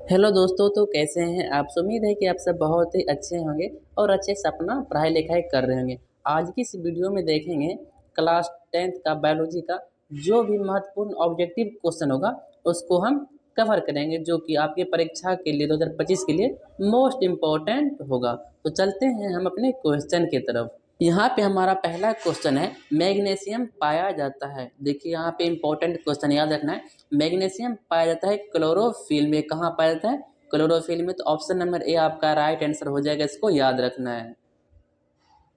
Hello दोस्तों, तो कैसे हैं आप। उम्मीद है कि आप सब बहुत ही अच्छे होंगे और अच्छे से अपना पढ़ाई लिखाई कर रहे होंगे। आज की इस वीडियो में देखेंगे क्लास 10th का बायोलॉजी का जो भी महत्वपूर्ण ऑब्जेक्टिव क्वेश्चन होगा उसको हम कवर करेंगे, जो कि आपके परीक्षा के लिए 2025 के लिए मोस्ट इम्पोर्टेंट होगा। तो चलते हैं हम अपने क्वेश्चन की तरफ। यहाँ पे हमारा पहला क्वेश्चन है, मैग्नीशियम पाया जाता है। देखिए यहाँ पे इंपॉर्टेंट क्वेश्चन याद रखना है। मैग्नीशियम पाया जाता है क्लोरोफिल में। कहाँ पाया जाता है? क्लोरोफिल में। तो ऑप्शन नंबर ए आपका राइट आंसर हो जाएगा, इसको याद रखना है।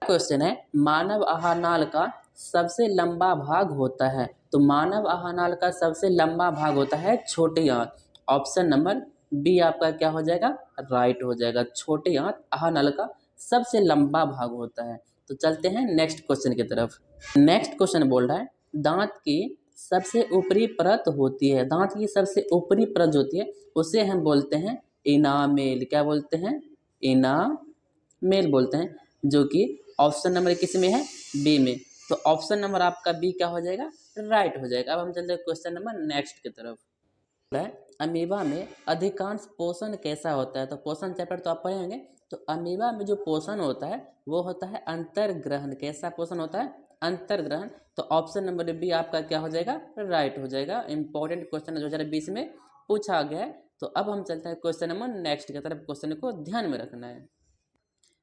क्वेश्चन है, मानव आहार नाल का सबसे लंबा भाग होता है। तो मानव आहार नाल का सबसे लंबा भाग होता है छोटी आंत। ऑप्शन नंबर बी आपका क्या हो जाएगा? राइट हो जाएगा। छोटी आंत आहार नाल का सबसे लंबा भाग होता है। तो चलते हैं नेक्स्ट क्वेश्चन की तरफ। नेक्स्ट क्वेश्चन बोल रहा है, दांत की सबसे ऊपरी परत होती है। दांत की सबसे ऊपरी परत जो होती है उसे हम बोलते हैं इनामेल। क्या बोलते हैं? इनामेल बोलते हैं, जो कि ऑप्शन नंबर किस में है? बी में। तो ऑप्शन नंबर आपका बी क्या हो जाएगा? राइट हो जाएगा। अब हम चलते हैं क्वेश्चन नंबर नेक्स्ट की तरफ। है अमीबा में अधिकांश पोषण कैसा होता है। तो पोषण चैप्टर तो आप पढ़े होंगे। तो अमीबा में जो पोषण होता है वो होता है अंतर्ग्रहण। कैसा पोषण होता है? अंतर्ग्रहण। तो ऑप्शन नंबर बी आपका क्या हो जाएगा? राइट हो जाएगा। इंपॉर्टेंट क्वेश्चन 2020 में पूछा गया है। तो अब हम चलते हैं क्वेश्चन नंबर नेक्स्ट की तरफ। क्वेश्चन को ध्यान में रखना है।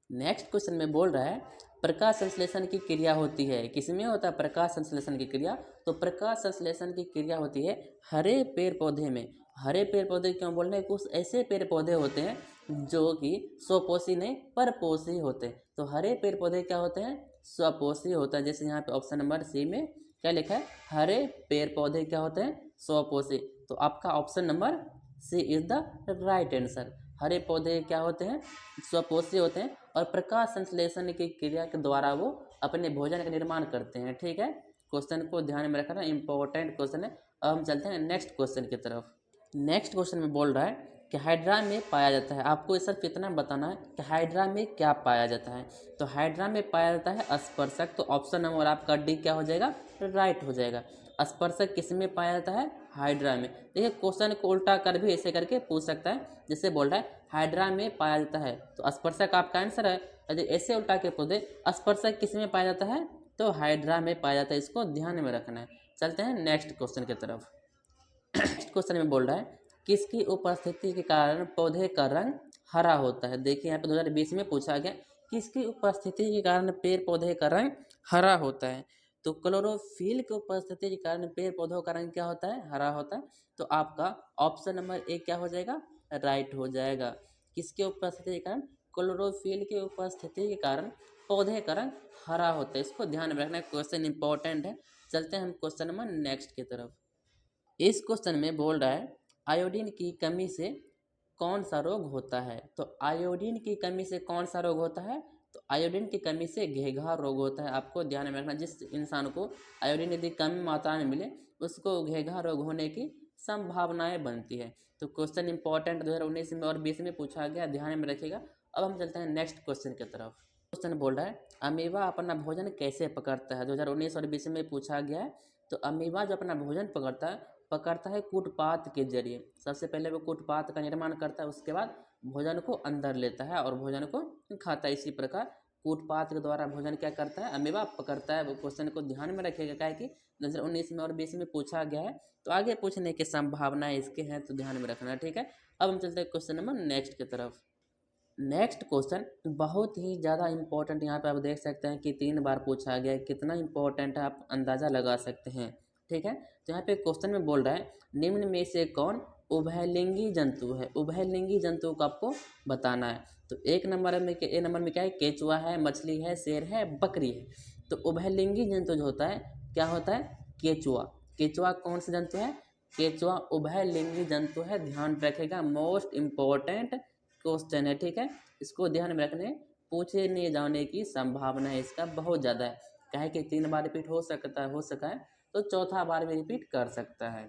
नेक्स्ट क्वेश्चन में बोल रहा है, प्रकाश संश्लेषण की क्रिया होती है। किसमें होता है प्रकाश संश्लेषण की क्रिया? तो प्रकाश संश्लेषण की क्रिया होती है हरे पेड़ पौधे में। हरे पेड़ पौधे क्यों बोल रहे हैं? कुछ ऐसे पेड़ पौधे होते हैं जो कि स्वपोषी नहीं परपोषी होते हैं। तो हरे पेड़ पौधे क्या होते हैं? स्वपोषी होता है। जैसे यहाँ पे ऑप्शन नंबर सी में क्या लिखा है? हरे पेड़ पौधे क्या होते हैं? स्वपोषी। तो आपका option number C is the right answer. हरे पौधे क्या होते हैं? स्वपोषी होते हैं और प्रकाश संश्लेषण की क्रिया के द्वारा वो अपने भोजन का निर्माण करते हैं। ठीक है, क्वेश्चन को ध्यान में रखना, इंपॉर्टेंट क्वेश्चन है। अब हम चलते हैं नेक्स्ट क्वेश्चन की तरफ। नेक्स्ट क्वेश्चन में बोल रहा है कि हाइड्रा में पाया जाता है। आपको सिर्फ इतना बताना है कि हाइड्रा में क्या पाया जाता है। तो हाइड्रा में पाया जाता है स्पर्शक। तो ऑप्शन नंबर आपका डी क्या हो जाएगा? राइट हो जाएगा। स्पर्शक किस में पाया जाता है? हाइड्रा में। देखिए क्वेश्चन को उल्टा कर भी ऐसे करके पूछ सकता है। जैसे बोल रहा है हाइड्रा में पाया जाता है, तो स्पर्शक आपका आंसर है। यदि ऐसे उल्टा के पूछे स्पर्शक किस में पाया जाता है, तो हाइड्रा में पाया जाता है। इसको ध्यान में रखना है। चलते हैं नेक्स्ट क्वेश्चन की तरफ। नेक्स्ट क्वेश्चन में बोल रहा है, किसकी उपस्थिति के कारण पौधे का रंग हरा होता है। देखिए यहाँ पे 2020 में पूछा गया, किसकी उपस्थिति के कारण पेड़ पौधे का रंग हरा होता है। तो क्लोरोफिल की उपस्थिति के कारण पेड़ पौधों का रंग क्या होता है? हरा होता है। तो आपका ऑप्शन नंबर ए क्या हो जाएगा? राइट हो जाएगा। किसके उपस्थिति के कारण? क्लोरोफिल की उपस्थिति के कारण पौधे का रंग हरा होता है। इसको ध्यान में रखना, क्वेश्चन इंपॉर्टेंट है। चलते हैं हम क्वेश्चन नंबर नेक्स्ट की तरफ। इस क्वेश्चन में बोल रहा है, आयोडीन की कमी से कौन सा रोग होता है। तो आयोडीन की कमी से कौन सा रोग होता है? तो आयोडीन की कमी से घेघा रोग होता है। आपको ध्यान में रखना, जिस इंसान को आयोडीन यदि कम मात्रा में मिले उसको घेघा रोग होने की संभावनाएं बनती है। तो क्वेश्चन इंपॉर्टेंट 2019 में और 20 में पूछा गया, ध्यान में रखिएगा। अब हम चलते हैं नेक्स्ट क्वेश्चन की तरफ। क्वेश्चन बोल रहा है, अमीबा अपना भोजन कैसे पकड़ता है। 2019 और 20 में पूछा गया है। तो अमीबा जो अपना भोजन पकड़ता है कूटपात के जरिए। सबसे पहले वो कूटपात का निर्माण करता है, उसके बाद भोजन को अंदर लेता है और भोजन को खाता है। इसी प्रकार कूटपात के द्वारा भोजन क्या करता है? अमीबा पकड़ता है। वो क्वेश्चन को ध्यान में रखिएगा, क्या है कि 2019 में और 20 में पूछा गया है। तो आगे पूछने की संभावनाएं इसके हैं, तो ध्यान में रखना। ठीक है, अब हम चलते हैं क्वेश्चन नंबर नेक्स्ट की तरफ। नेक्स्ट क्वेश्चन बहुत ही ज़्यादा इंपॉर्टेंट, यहाँ पे आप देख सकते हैं कि 3 बार पूछा गया है। कितना इंपॉर्टेंट है आप अंदाज़ा लगा सकते हैं। ठीक है, तो यहाँ पे क्वेश्चन में बोल रहा है, निम्न में से कौन उभयलिंगी जंतु है। उभयलिंगी जंतु को आपको बताना है। तो ए नंबर में क्या है? केचुआ है, मछली है, शेर है, बकरी है। तो उभयलिंगी जंतु जो होता है क्या होता है? केचुआ। केचुआ कौन सा जंतु है? केचुआ उभयलिंगी जंतु है। ध्यान रखेगा, मोस्ट इम्पोर्टेंट क्वेश्चन है। ठीक है, इसको ध्यान में रखने, पूछे नहीं जाने की संभावना है इसका बहुत ज़्यादा है। क्या है कि 3 बार रिपीट हो सका है, तो चौथा बार भी रिपीट कर सकता है।